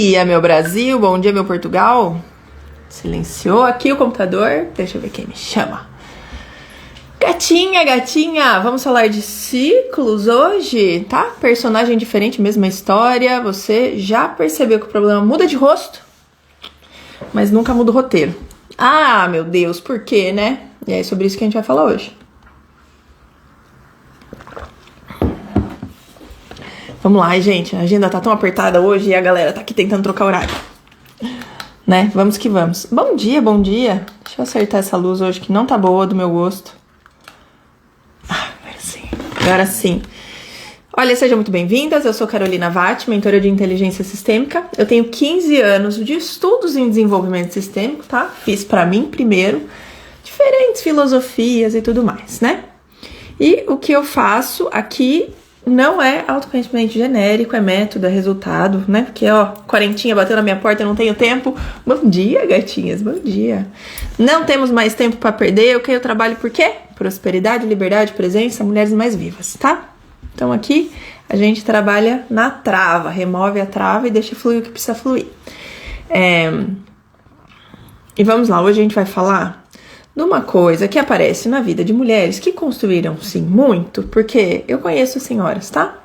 Dia, meu Brasil, bom dia, meu Portugal. Silenciou aqui o computador. Deixa eu ver quem me chama. Gatinha, gatinha, vamos falar de ciclos hoje, tá? Personagem diferente, mesma história. Você já percebeu que o problema muda de rosto, mas nunca muda o roteiro. Ah, meu Deus, por quê, né? E é sobre isso que a gente vai falar hoje. Vamos lá, gente, a agenda tá tão apertada hoje e a galera tá aqui tentando trocar horário, né? Vamos que vamos. Bom dia, bom dia. Deixa eu acertar essa luz hoje que não tá boa do meu gosto. Agora sim. Olha, sejam muito bem-vindas. Eu sou Carolina Vatti, mentora de inteligência sistêmica. Eu tenho 15 anos de estudos em desenvolvimento sistêmico, tá? Fiz pra mim primeiro, diferentes filosofias e tudo mais, né? E o que eu faço aqui não é autoconhecimento genérico, é método, é resultado, né? Porque, ó, quarentinha bateu na minha porta, eu não tenho tempo. Bom dia, gatinhas, bom dia. Não temos mais tempo pra perder. O que eu trabalho por quê? Prosperidade, liberdade, presença, mulheres mais vivas, tá? Então aqui a gente trabalha na trava, remove a trava e deixa fluir o que precisa fluir. E vamos lá, hoje a gente vai falar de uma coisa que aparece na vida de mulheres que construíram, sim, muito, porque eu conheço senhoras, tá?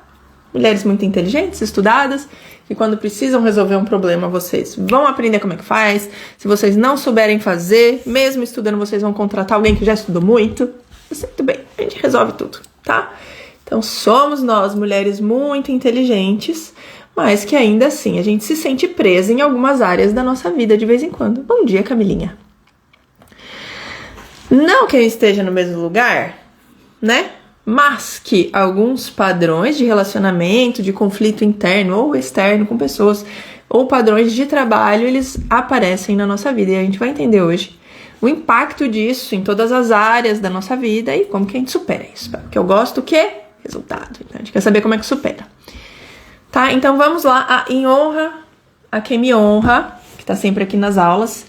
Mulheres muito inteligentes, estudadas, que quando precisam resolver um problema, vocês vão aprender como é que faz. Se vocês não souberem fazer, mesmo estudando, vocês vão contratar alguém que já estudou muito. Eu sei, tudo bem, a gente resolve tudo, tá? Então, somos nós, mulheres muito inteligentes, mas que ainda assim a gente se sente presa em algumas áreas da nossa vida de vez em quando. Bom dia, Camilinha. Não que eu esteja no mesmo lugar, né? Mas que alguns padrões de relacionamento, de conflito interno ou externo com pessoas, ou padrões de trabalho, eles aparecem na nossa vida. E a gente vai entender hoje o impacto disso em todas as áreas da nossa vida e como que a gente supera isso. Porque eu gosto do quê? Resultado. Então a gente quer saber como é que supera. Tá? Então vamos lá. Em honra a quem me honra, que tá sempre aqui nas aulas.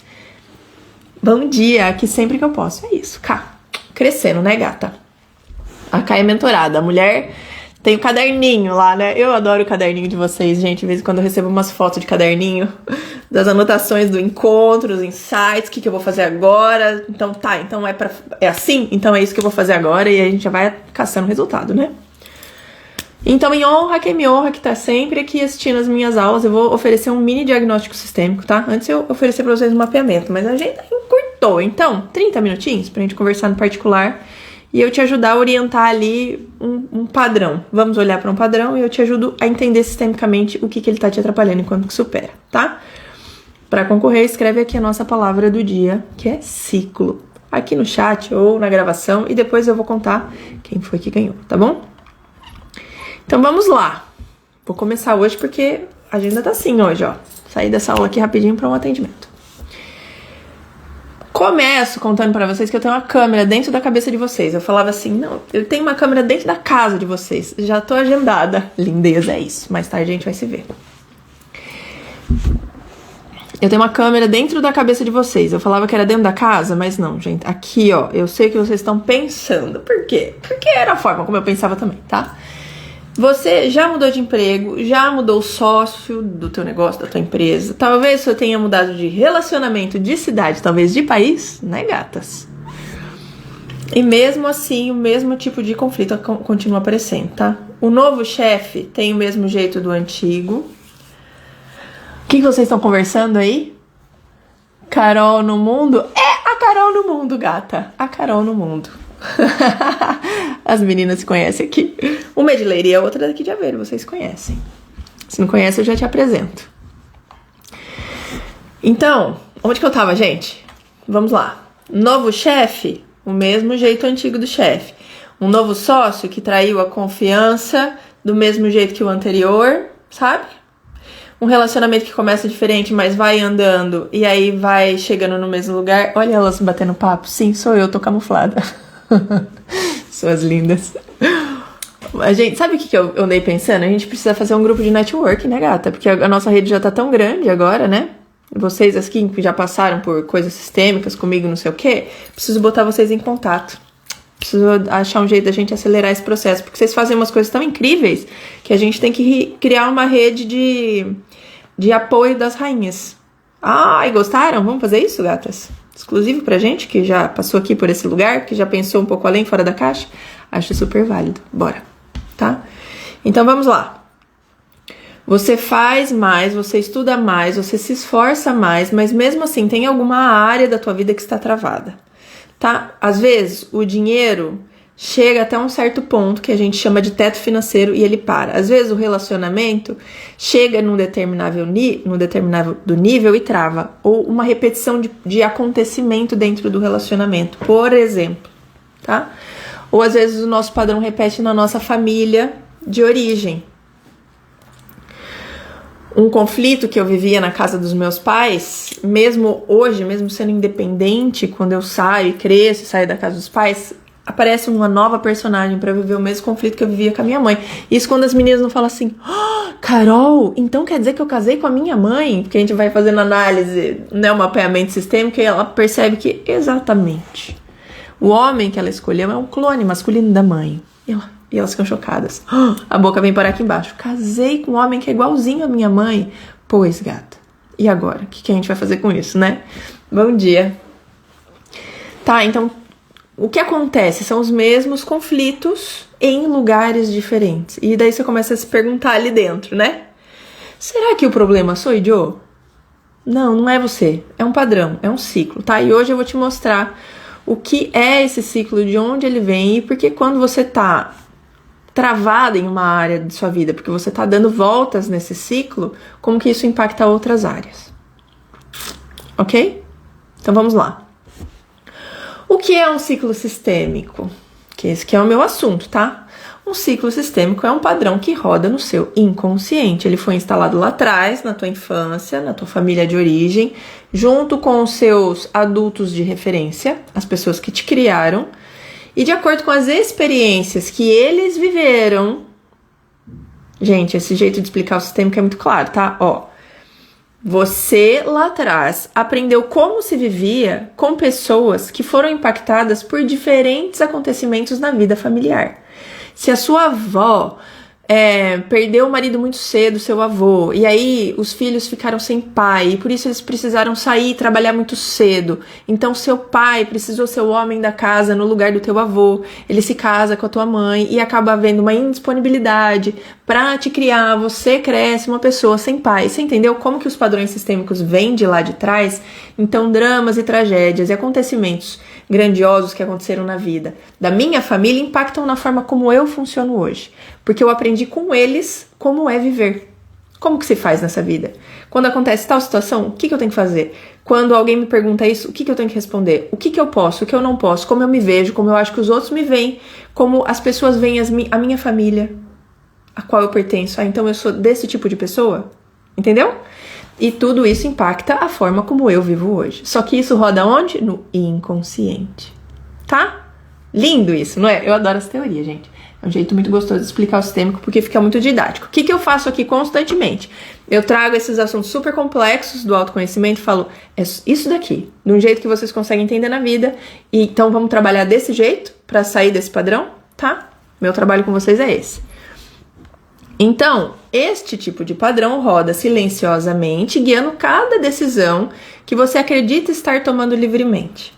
Bom dia, aqui sempre que eu posso. É isso, Cá. Crescendo, né, gata? A Cá é mentorada. A mulher tem o caderninho lá, né? Eu adoro o caderninho de vocês, gente. De vez em quando eu recebo umas fotos de caderninho, das anotações do encontro, os insights, o que eu vou fazer agora. Então tá, então é assim? Então é isso que eu vou fazer agora. E a gente já vai caçando resultado, né? Então, em honra, quem me honra, que tá sempre aqui assistindo as minhas aulas, eu vou oferecer um mini diagnóstico sistêmico, tá? Antes eu oferecer pra vocês um mapeamento, mas a gente encurtou. Então, 30 minutinhos pra gente conversar no particular e eu te ajudar a orientar ali um padrão. Vamos olhar pra um padrão e eu te ajudo a entender sistemicamente o que ele tá te atrapalhando enquanto que supera, tá? Pra concorrer, escreve aqui a nossa palavra do dia, que é ciclo, aqui no chat ou na gravação, e depois eu vou contar quem foi que ganhou, tá bom? Então vamos lá. Vou começar hoje porque a agenda tá assim hoje, ó. Saí dessa aula aqui rapidinho para um atendimento. Começo contando para vocês que eu tenho uma câmera dentro da cabeça de vocês. Eu falava assim, não, eu tenho uma câmera dentro da casa de vocês. Já tô agendada. Lindeza, é isso. Mais tarde a gente vai se ver. Eu tenho uma câmera dentro da cabeça de vocês. Eu falava que era dentro da casa, mas não, gente. Aqui, ó, eu sei que vocês estão pensando. Por quê? Porque era a forma como eu pensava também, tá? Você já mudou de emprego, já mudou o sócio do teu negócio, da tua empresa. Talvez você tenha mudado de relacionamento, de cidade, talvez de país, né, gatas? E mesmo assim, o mesmo tipo de conflito continua aparecendo, tá? O novo chefe tem o mesmo jeito do antigo. O que vocês estão conversando aí? Carol no mundo? É a Carol no mundo, gata. A Carol no mundo. As meninas se conhecem aqui. Uma é de Leiria e a outra é daqui de Aveiro, vocês conhecem. Se não conhece, eu já te apresento. Então, onde que eu tava, gente? Vamos lá. Novo chefe, o mesmo jeito antigo do chefe. Um novo sócio que traiu a confiança do mesmo jeito que o anterior, sabe? Um relacionamento que começa diferente, mas vai andando e aí vai chegando no mesmo lugar. Olha elas batendo papo. Sim, sou eu, tô camuflada. Suas lindas. A gente, sabe o que eu andei pensando? A gente precisa fazer um grupo de networking, né, gata? Porque a nossa rede já tá tão grande agora, né? Vocês aqui que já passaram por coisas sistêmicas comigo, não sei o quê, preciso botar vocês em contato. Preciso achar um jeito da gente acelerar esse processo, porque vocês fazem umas coisas tão incríveis que a gente tem que criar uma rede de de apoio das rainhas. Ai, gostaram? Vamos fazer isso, gatas? Exclusivo pra gente, que já passou aqui por esse lugar, que já pensou um pouco além, fora da caixa? Acho super válido. Bora, tá? Então, vamos lá. Você faz mais, você estuda mais, você se esforça mais, mas mesmo assim tem alguma área da tua vida que está travada, tá? Às vezes, o dinheiro chega até um certo ponto que a gente chama de teto financeiro e ele para. Às vezes o relacionamento chega num determinado nível e trava. Ou uma repetição de acontecimento dentro do relacionamento, por exemplo, tá? Ou às vezes o nosso padrão repete na nossa família de origem. Um conflito que eu vivia na casa dos meus pais, mesmo hoje, mesmo sendo independente, quando eu saio e cresço e saio da casa dos pais, aparece uma nova personagem pra viver o mesmo conflito que eu vivia com a minha mãe. Isso quando as meninas não falam assim, Carol, então quer dizer que eu casei com a minha mãe? Porque a gente vai fazendo análise, né, um mapeamento sistêmico, e ela percebe que exatamente o homem que ela escolheu é um clone masculino da mãe. E elas ficam chocadas. A boca vem parar aqui embaixo. Casei com um homem que é igualzinho a minha mãe. Pois, gata. E agora? O que a gente vai fazer com isso, né? Bom dia. Tá, então o que acontece são os mesmos conflitos em lugares diferentes. E daí você começa a se perguntar ali dentro, né? Será que o problema sou eu? Não, não é você. É um padrão, é um ciclo, tá? E hoje eu vou te mostrar o que é esse ciclo, de onde ele vem e porque quando você tá travada em uma área de sua vida, porque você tá dando voltas nesse ciclo, como que isso impacta outras áreas. Ok? Então vamos lá. O que é um ciclo sistêmico? Que esse que é o meu assunto, tá? Um ciclo sistêmico é um padrão que roda no seu inconsciente. Ele foi instalado lá atrás, na tua infância, na tua família de origem, junto com os seus adultos de referência, as pessoas que te criaram, e de acordo com as experiências que eles viveram. Gente, esse jeito de explicar o sistêmico é muito claro, tá? Ó. Você, lá atrás, aprendeu como se vivia com pessoas que foram impactadas por diferentes acontecimentos na vida familiar. Se a sua avó perdeu o marido muito cedo, seu avô, e aí os filhos ficaram sem pai, e por isso eles precisaram sair e trabalhar muito cedo. Então seu pai precisou ser o homem da casa no lugar do teu avô, ele se casa com a tua mãe e acaba havendo uma indisponibilidade pra te criar, você cresce uma pessoa sem pai. Você entendeu como que os padrões sistêmicos vêm de lá de trás? Então dramas e tragédias e acontecimentos grandiosos que aconteceram na vida da minha família impactam na forma como eu funciono hoje. Porque eu aprendi com eles como é viver. Como que se faz nessa vida? Quando acontece tal situação, o que eu tenho que fazer? Quando alguém me pergunta isso, o que eu tenho que responder? O que eu posso, o que eu não posso? Como eu me vejo, como eu acho que os outros me veem, como as pessoas veem a minha família, a qual eu pertenço. Então eu sou desse tipo de pessoa? Entendeu? E tudo isso impacta a forma como eu vivo hoje. Só que isso roda onde? No inconsciente. Tá? Lindo isso, não é? Eu adoro essa teoria, gente. É um jeito muito gostoso de explicar o sistêmico, porque fica muito didático. O que eu faço aqui constantemente? Eu trago esses assuntos super complexos do autoconhecimento e falo, é isso daqui, de um jeito que vocês conseguem entender na vida. E então vamos trabalhar desse jeito para sair desse padrão, tá? Meu trabalho com vocês é esse. Então, este tipo de padrão roda silenciosamente, guiando cada decisão que você acredita estar tomando livremente,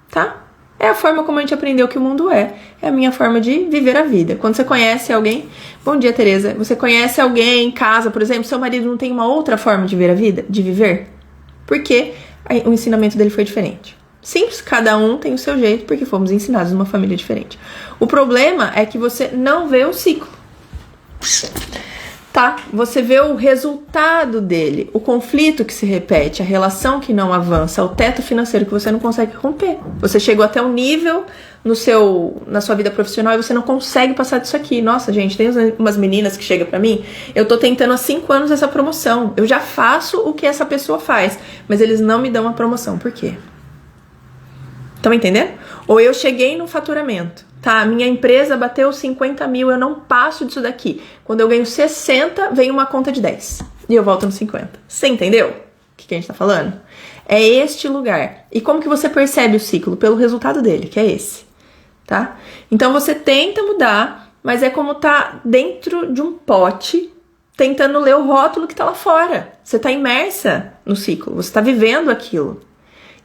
tá? É a forma como a gente aprendeu que o mundo é. É a minha forma de viver a vida. Quando você conhece alguém... Bom dia, Tereza. Você conhece alguém em casa, por exemplo, seu marido não tem uma outra forma de ver a vida? De viver? Porque o ensinamento dele foi diferente. Simples, cada um tem o seu jeito, porque fomos ensinados numa família diferente. O problema é que você não vê o ciclo. Tá? Você vê o resultado dele, o conflito que se repete, a relação que não avança, o teto financeiro que você não consegue romper. Você chegou até um nível na sua vida profissional e você não consegue passar disso aqui. Nossa, gente, tem umas meninas que chegam pra mim, eu tô tentando há 5 anos essa promoção. Eu já faço o que essa pessoa faz, mas eles não me dão a promoção. Por quê? Estão entendendo? Ou eu cheguei no faturamento, tá? Minha empresa bateu 50 mil, eu não passo disso daqui. Quando eu ganho 60, vem uma conta de 10. E eu volto no 50. Você entendeu o que a gente tá falando? É este lugar. E como que você percebe o ciclo? Pelo resultado dele, que é esse, tá? Então você tenta mudar, mas é como tá dentro de um pote, tentando ler o rótulo que tá lá fora. Você tá imersa no ciclo, você tá vivendo aquilo.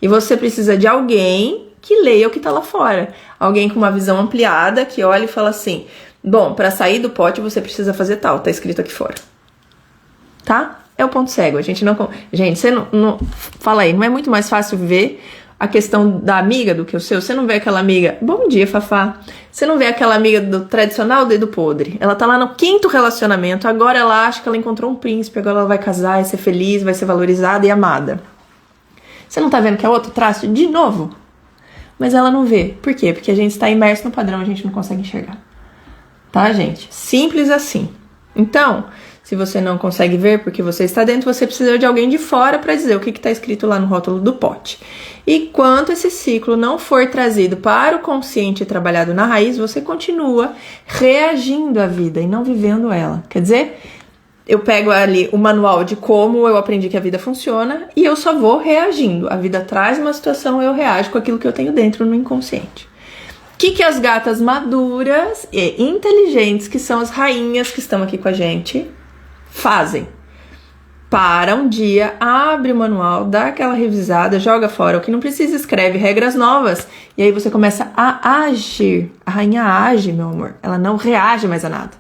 E você precisa de alguém que leia o que tá lá fora. Alguém com uma visão ampliada, que olha e fala assim, bom, para sair do pote você precisa fazer tal, tá escrito aqui fora. Tá? É o ponto cego. A gente não... Gente, você não... Fala aí, não é muito mais fácil ver a questão da amiga do que o seu? Você não vê aquela amiga... Bom dia, Fafá. Você não vê aquela amiga do tradicional dedo podre. Ela tá lá no 5º relacionamento, agora ela acha que ela encontrou um príncipe, agora ela vai casar, vai ser feliz, vai ser valorizada e amada. Você não tá vendo que é outro traço de novo? Mas ela não vê. Por quê? Porque a gente está imerso no padrão, a gente não consegue enxergar. Tá, gente? Simples assim. Então, se você não consegue ver porque você está dentro, você precisa de alguém de fora para dizer o que está escrito lá no rótulo do pote. E quando esse ciclo não for trazido para o consciente e trabalhado na raiz, você continua reagindo à vida e não vivendo ela. Quer dizer, eu pego ali o manual de como eu aprendi que a vida funciona e eu só vou reagindo. A vida traz uma situação, eu reajo com aquilo que eu tenho dentro no inconsciente. O que as gatas maduras e inteligentes, que são as rainhas que estão aqui com a gente, fazem? Para um dia, abre o manual, dá aquela revisada, joga fora o que não precisa, escreve regras novas e aí você começa a agir. A rainha age, meu amor, ela não reage mais a nada.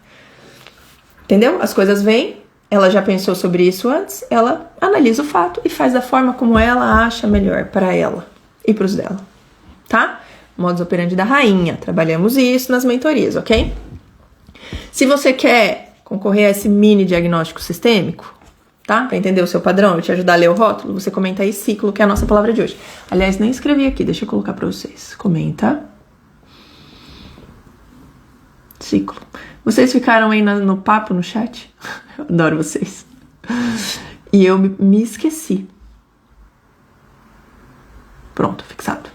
Entendeu? As coisas vêm, ela já pensou sobre isso antes, ela analisa o fato e faz da forma como ela acha melhor para ela e para os dela, tá? Modus operandi da rainha, trabalhamos isso nas mentorias, ok? Se você quer concorrer a esse mini diagnóstico sistêmico, tá? Para entender o seu padrão e te ajudar a ler o rótulo, você comenta aí ciclo, que é a nossa palavra de hoje. Aliás, nem escrevi aqui, deixa eu colocar para vocês. Comenta. Ciclo. Vocês ficaram aí no papo, no chat? Eu adoro vocês. E eu me esqueci. Pronto, fixado.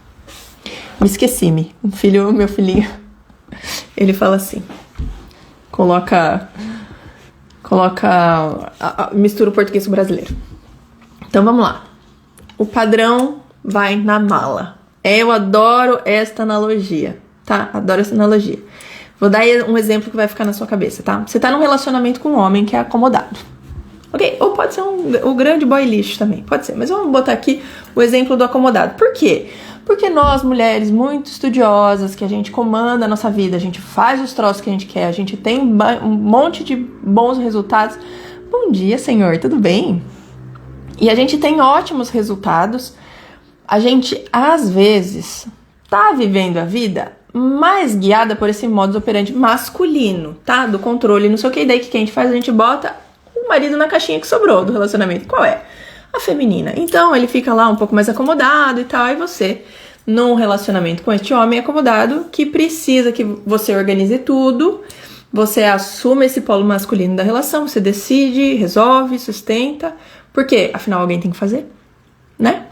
Me esqueci-me. Meu filhinho, ele fala assim. Mistura o português com o brasileiro. Então vamos lá. O padrão vai na mala. Eu adoro esta analogia, tá? Adoro essa analogia. Vou dar um exemplo que vai ficar na sua cabeça, tá? Você tá num relacionamento com um homem que é acomodado. Ok? Ou pode ser o grande boy lixo também. Pode ser. Mas vamos botar aqui o exemplo do acomodado. Por quê? Porque nós, mulheres muito estudiosas, que a gente comanda a nossa vida, a gente faz os troços que a gente quer, a gente tem um monte de bons resultados. Bom dia, senhor, tudo bem? E a gente tem ótimos resultados. A gente, às vezes, tá vivendo a vida mais guiada por esse modus operandi masculino, tá? Do controle, não sei o que. Daí que a gente faz? A gente bota o marido na caixinha que sobrou do relacionamento. Qual é? A feminina. Então, ele fica lá um pouco mais acomodado e tal, e você, num relacionamento com este homem acomodado, que precisa que você organize tudo, você assume esse polo masculino da relação, você decide, resolve, sustenta, porque, afinal, alguém tem que fazer, né?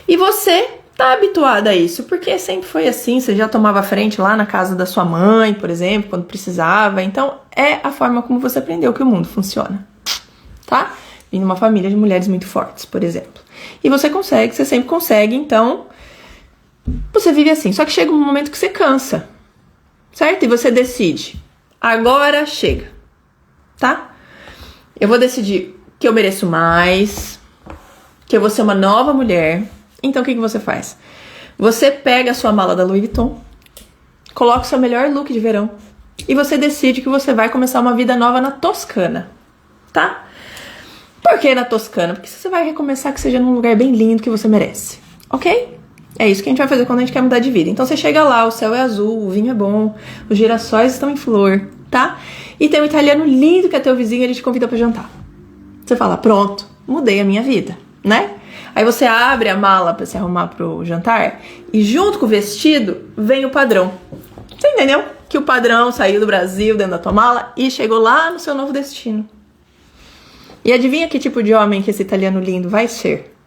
E você tá habituada a isso, porque sempre foi assim, você já tomava frente lá na casa da sua mãe, por exemplo, quando precisava, então é a forma como você aprendeu que o mundo funciona, tá? Em uma família de mulheres muito fortes, por exemplo. E você sempre consegue, então você vive assim. Só que chega um momento que você cansa, certo? E você decide, agora chega, tá? Eu vou decidir que eu mereço mais, que eu vou ser uma nova mulher. Então o que você faz? Você pega a sua mala da Louis Vuitton, coloca o seu melhor look de verão e você decide que você vai começar uma vida nova na Toscana, tá? Por que na Toscana? Porque você vai recomeçar que seja num lugar bem lindo que você merece, ok? É isso que a gente vai fazer quando a gente quer mudar de vida. Então você chega lá, o céu é azul, o vinho é bom, os girassóis estão em flor, tá? E tem um italiano lindo que é teu vizinho e ele te convida pra jantar. Você fala, pronto, mudei a minha vida, né? Aí você abre a mala pra se arrumar pro jantar e junto com o vestido vem o padrão. Você entendeu? Que o padrão saiu do Brasil dentro da tua mala e chegou lá no seu novo destino. E adivinha que tipo de homem que esse italiano lindo vai ser?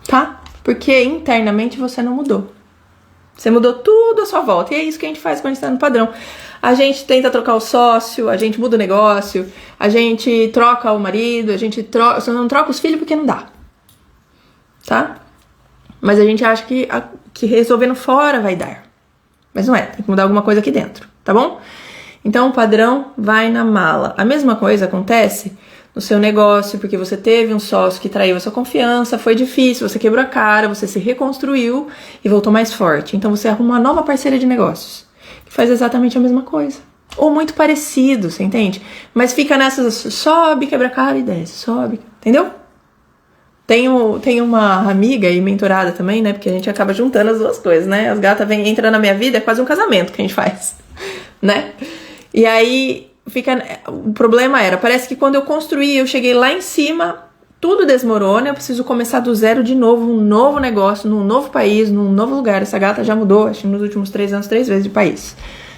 Tá? Porque internamente você não mudou. Você mudou tudo à sua volta. E é isso que a gente faz quando a gente tá no padrão. A gente tenta trocar o sócio, a gente muda o negócio, a gente troca o marido, você não troca os filhos porque não dá. Tá? Mas a gente acha que resolvendo fora vai dar. Mas não é, tem que mudar alguma coisa aqui dentro, tá bom? Então o padrão vai na mala. A mesma coisa acontece no seu negócio, porque você teve um sócio que traiu a sua confiança, foi difícil, você quebrou a cara, você se reconstruiu e voltou mais forte. Então você arruma uma nova parceira de negócios, que faz exatamente a mesma coisa. Ou muito parecido, você entende? Mas fica nessas, sobe, quebra a cara e desce, sobe, entendeu? Tenho uma amiga e mentorada também, né? Porque a gente acaba juntando as duas coisas, né? As gatas entram na minha vida, é quase um casamento que a gente faz, né? E aí, o problema parece que quando eu construí, eu cheguei lá em cima, tudo desmorona, eu preciso começar do zero de novo, um novo negócio, num novo país, num novo lugar. Essa gata já mudou, acho que nos últimos 3 anos, 3 vezes de país,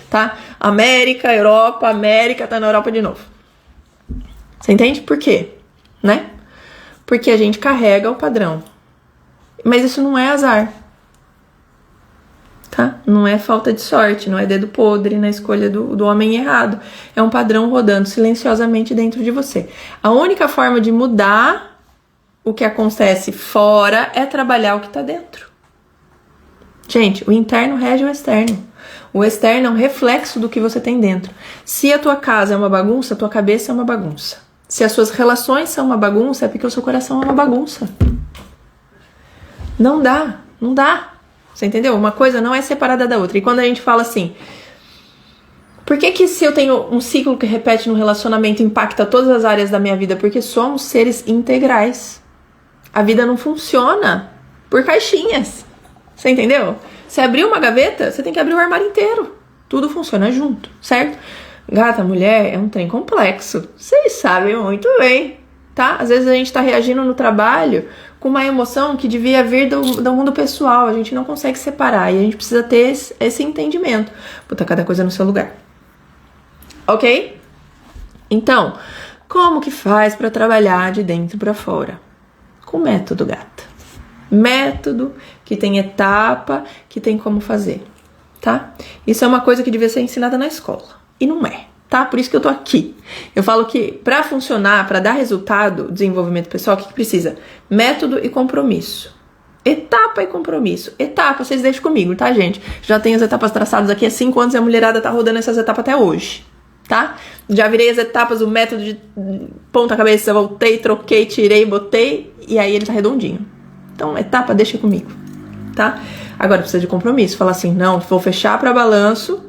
tá? América, Europa, América, tá na Europa de novo. Você entende por quê? Né? Porque a gente carrega o padrão. Mas isso não é azar. Tá? Não é falta de sorte, não é dedo podre na escolha do homem errado. É um padrão rodando silenciosamente dentro de você. A única forma de mudar o que acontece fora é trabalhar o que tá dentro. Gente, o interno rege o externo. O externo é um reflexo do que você tem dentro. Se a tua casa é uma bagunça, a tua cabeça é uma bagunça. Se as suas relações são uma bagunça, é porque o seu coração é uma bagunça. Não dá. Você entendeu? Uma coisa não é separada da outra. E quando a gente fala assim, por que se eu tenho um ciclo que repete no relacionamento impacta todas as áreas da minha vida? Porque somos seres integrais. A vida não funciona por caixinhas. Você entendeu? Você abriu uma gaveta, você tem que abrir o armário inteiro. Tudo funciona junto, certo? Gata, mulher é um trem complexo. Vocês sabem muito bem, tá? Às vezes a gente tá reagindo no trabalho com uma emoção que devia vir do mundo pessoal. A gente não consegue separar e a gente precisa ter esse entendimento. Botar cada coisa no seu lugar. Ok? Então, como que faz pra trabalhar de dentro pra fora? Com método, gata. Método que tem etapa, que tem como fazer, tá? Isso é uma coisa que devia ser ensinada na escola. E não é, tá? Por isso que eu tô aqui. Eu falo que pra funcionar, pra dar resultado, desenvolvimento pessoal, o que precisa? Método e compromisso. Etapa e compromisso. Etapa, vocês deixam comigo, tá, gente? Já tenho as etapas traçadas aqui há 5 anos e a mulherada tá rodando essas etapas até hoje, tá? Já virei as etapas, o método de ponta cabeça, voltei, troquei, tirei, botei, e aí ele tá redondinho. Então, etapa, deixa comigo, tá? Agora precisa de compromisso. Falar assim, não, vou fechar pra balanço,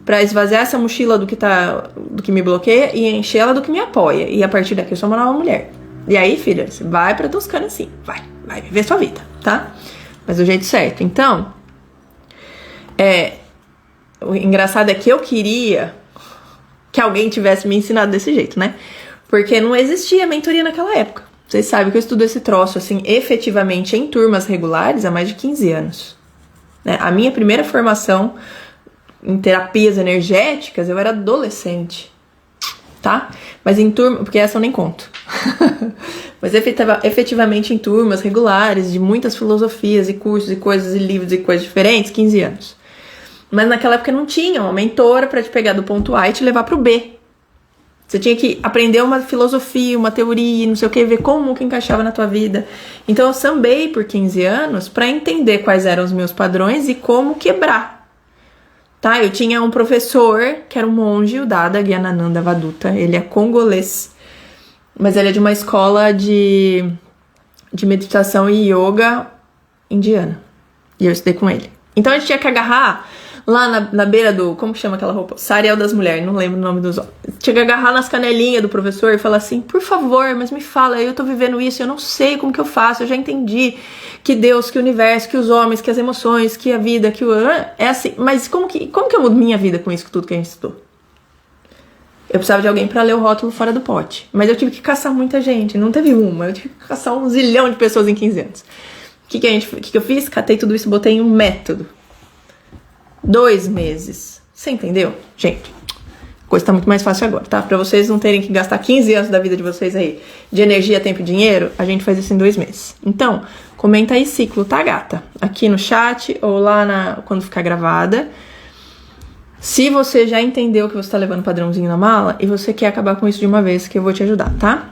pra esvaziar essa mochila do que me bloqueia e encher ela do que me apoia. E a partir daqui eu sou uma nova mulher. E aí, filha, você vai pra Toscana assim. Vai viver sua vida, tá? Mas do jeito certo. Então, o engraçado é que eu queria que alguém tivesse me ensinado desse jeito, né? Porque não existia mentoria naquela época. Vocês sabem que eu estudo esse troço, assim, efetivamente em turmas regulares há mais de 15 anos. Né? A minha primeira formação em terapias energéticas, eu era adolescente, tá? Mas em turma, porque essa eu nem conto. Mas efetivamente em turmas regulares, de muitas filosofias e cursos e coisas e livros e coisas diferentes, 15 anos. Mas naquela época não tinha uma mentora pra te pegar do ponto A e te levar pro B. Você tinha que aprender uma filosofia, uma teoria, não sei o que, ver como que encaixava na tua vida. Então eu sambei por 15 anos pra entender quais eram os meus padrões e como quebrar. Tá? Eu tinha um professor que era um monge, o Dada Gyanananda Vaduta. Ele é congolês, mas ele é de uma escola de meditação e yoga indiana. E eu estudei com ele. Então a gente tinha que agarrar lá na beira do... Como que chama aquela roupa? Sariel das mulheres, não lembro o nome dos homens. Tinha que agarrar nas canelinhas do professor e falar assim, por favor, mas me fala, eu tô vivendo isso, eu não sei como que eu faço, eu já entendi que Deus, que o universo, que os homens, que as emoções, que a vida, que o... É assim, mas como que eu mudo minha vida com isso tudo que a gente estudou? Eu precisava de alguém pra ler o rótulo fora do pote. Mas eu tive que caçar muita gente, não teve uma, eu tive que caçar 1 zilhão de pessoas em 15 anos. O que eu fiz? Catei tudo isso, botei em um método. 2 meses. Você entendeu? Gente, a coisa tá muito mais fácil agora, tá? Pra vocês não terem que gastar 15 anos da vida de vocês aí de energia, tempo e dinheiro, a gente faz isso em 2 meses. Então, comenta aí ciclo, tá, gata? Aqui no chat ou lá quando ficar gravada. Se você já entendeu que você tá levando padrãozinho na mala e você quer acabar com isso de uma vez, que eu vou te ajudar, tá?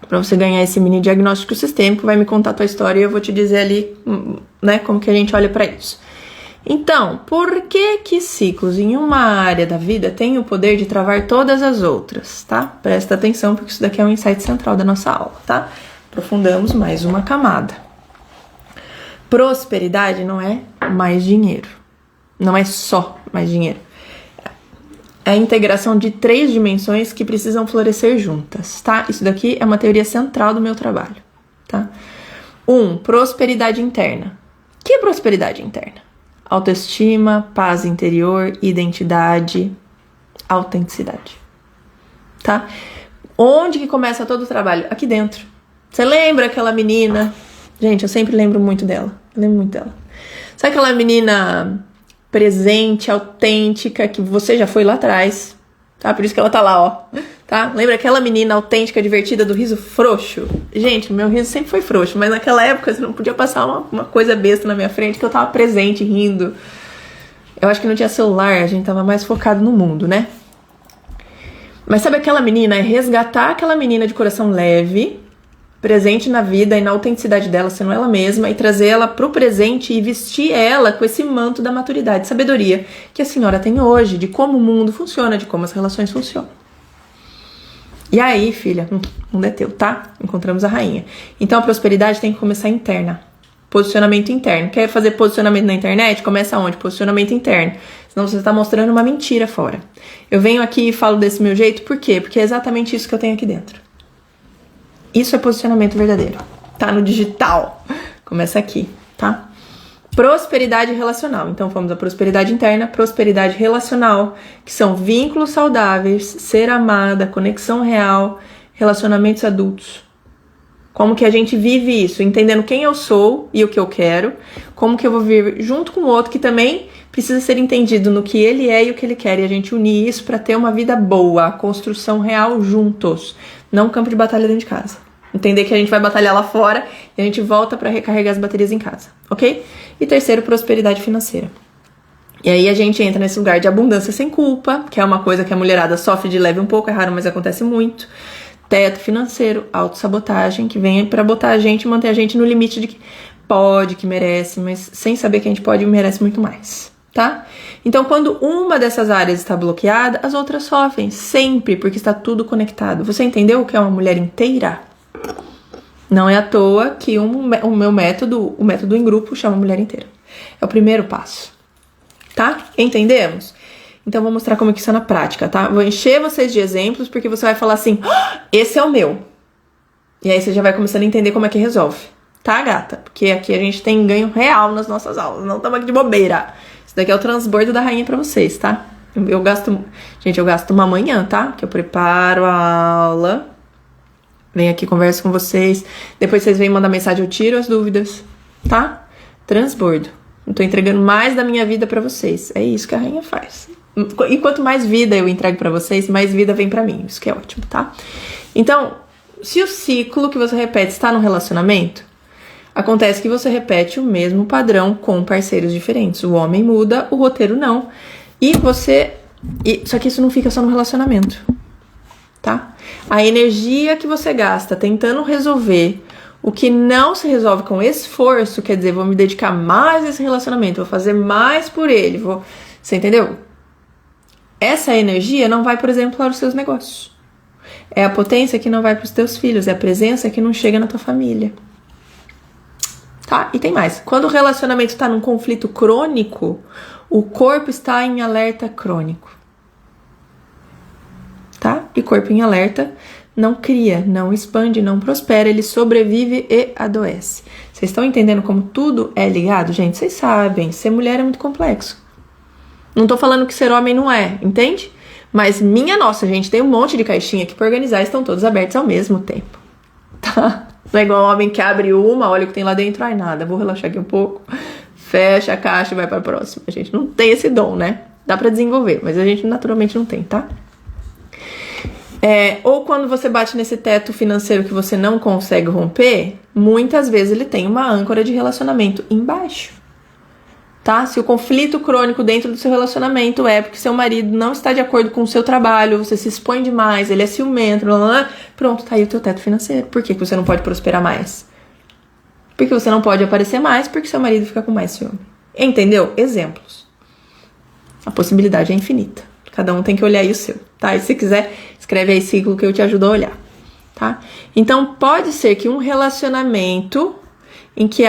Pra você ganhar esse mini diagnóstico sistêmico, vai me contar a tua história e eu vou te dizer ali, né, como que a gente olha pra isso. Então, por que ciclos em uma área da vida têm o poder de travar todas as outras, tá? Presta atenção, porque isso daqui é um insight central da nossa aula, tá? Aprofundamos mais uma camada. Prosperidade não é mais dinheiro. Não é só mais dinheiro. É a integração de 3 dimensões que precisam florescer juntas, tá? Isso daqui é uma teoria central do meu trabalho, tá? 1. Prosperidade interna. O que é prosperidade interna? Autoestima, paz interior, identidade, autenticidade, tá? Onde que começa todo o trabalho? Aqui dentro. Você lembra aquela menina? Gente, eu sempre lembro muito dela. Eu lembro muito dela. Sabe aquela menina presente, autêntica, que você já foi lá atrás, tá? Por isso que ela tá lá, ó, tá? Lembra aquela menina autêntica, divertida, do riso frouxo? Gente, meu riso sempre foi frouxo, mas naquela época você não podia passar uma coisa besta na minha frente que eu tava presente, rindo. Eu acho que não tinha celular, a gente tava mais focado no mundo, né? Mas sabe aquela menina? É resgatar aquela menina de coração leve, presente na vida e na autenticidade dela, sendo ela mesma, e trazer ela pro presente e vestir ela com esse manto da maturidade, sabedoria que a senhora tem hoje, de como o mundo funciona, de como as relações funcionam. E aí, filha, o mundo é teu, tá? Encontramos a rainha. Então a prosperidade tem que começar interna. Posicionamento interno. Quer fazer posicionamento na internet? Começa onde? Posicionamento interno. Senão você está mostrando uma mentira fora. Eu venho aqui e falo desse meu jeito, por quê? Porque é exatamente isso que eu tenho aqui dentro. Isso é posicionamento verdadeiro. Tá no digital. Começa aqui, tá? Prosperidade relacional. Então, vamos à prosperidade interna, prosperidade relacional, que são vínculos saudáveis, ser amada, conexão real, relacionamentos adultos. Como que a gente vive isso? Entendendo quem eu sou e o que eu quero. Como que eu vou viver junto com o outro que também precisa ser entendido no que ele é e o que ele quer. E a gente unir isso para ter uma vida boa, a construção real juntos. Não um campo de batalha dentro de casa. Entender que a gente vai batalhar lá fora e a gente volta para recarregar as baterias em casa, ok? E terceiro, prosperidade financeira. E aí a gente entra nesse lugar de abundância sem culpa, que é uma coisa que a mulherada sofre de leve um pouco, é raro, mas acontece muito. Teto financeiro, autossabotagem, que vem para botar a gente, manter a gente no limite de que pode, que merece, mas sem saber que a gente pode e merece muito mais, tá? Então, quando uma dessas áreas está bloqueada, as outras sofrem, sempre, porque está tudo conectado. Você entendeu o que é uma mulher inteira? Não é à toa que o meu método, o método em grupo, chama mulher inteira. É o primeiro passo, tá? Entendemos? Então, vou mostrar como é que isso é na prática, tá? Vou encher vocês de exemplos, porque você vai falar assim, esse é o meu. E aí você já vai começando a entender como é que resolve, tá, gata? Porque aqui a gente tem ganho real nas nossas aulas, não estamos aqui de bobeira. Isso daqui é o transbordo da rainha pra vocês, tá? Eu gasto uma manhã, tá? Que eu preparo a aula, venho aqui, converso com vocês, depois vocês vêm mandar mensagem, eu tiro as dúvidas, tá? Transbordo. Eu tô entregando mais da minha vida pra vocês. É isso que a rainha faz. E quanto mais vida eu entrego pra vocês, mais vida vem pra mim. Isso que é ótimo, tá? Então, se o ciclo que você repete está no relacionamento, acontece que você repete o mesmo padrão com parceiros diferentes. O homem muda, o roteiro não. Só que isso não fica só no relacionamento, tá? A energia que você gasta tentando resolver o que não se resolve com esforço, quer dizer, vou me dedicar mais a esse relacionamento, vou fazer mais por ele, você entendeu? Essa energia não vai, por exemplo, para os seus negócios. É a potência que não vai para os teus filhos, é a presença que não chega na tua família. Tá? E tem mais. Quando o relacionamento está num conflito crônico, o corpo está em alerta crônico. Tá? E corpo em alerta não cria, não expande, não prospera, ele sobrevive e adoece. Vocês estão entendendo como tudo é ligado? Gente, vocês sabem, ser mulher é muito complexo. Não tô falando que ser homem não é, entende? Mas minha nossa, gente, tem um monte de caixinha aqui pra organizar e estão todos abertos ao mesmo tempo. Tá? Não é igual um homem que abre uma, olha o que tem lá dentro, ai nada, vou relaxar aqui um pouco, fecha a caixa e vai pra próxima. A gente não tem esse dom, né? Dá pra desenvolver, mas a gente naturalmente não tem, tá? Ou quando você bate nesse teto financeiro que você não consegue romper, muitas vezes ele tem uma âncora de relacionamento embaixo, tá? Se o conflito crônico dentro do seu relacionamento é porque seu marido não está de acordo com o seu trabalho, você se expõe demais, ele é ciumento, blá, blá, blá, pronto, tá aí o teu teto financeiro. Por que você não pode prosperar mais? Porque você não pode aparecer mais porque seu marido fica com mais ciúme. Entendeu? Exemplos. A possibilidade é infinita. Cada um tem que olhar aí o seu, tá? E se quiser, escreve aí ciclo que eu te ajudo a olhar, tá? Então, pode ser que um relacionamento em que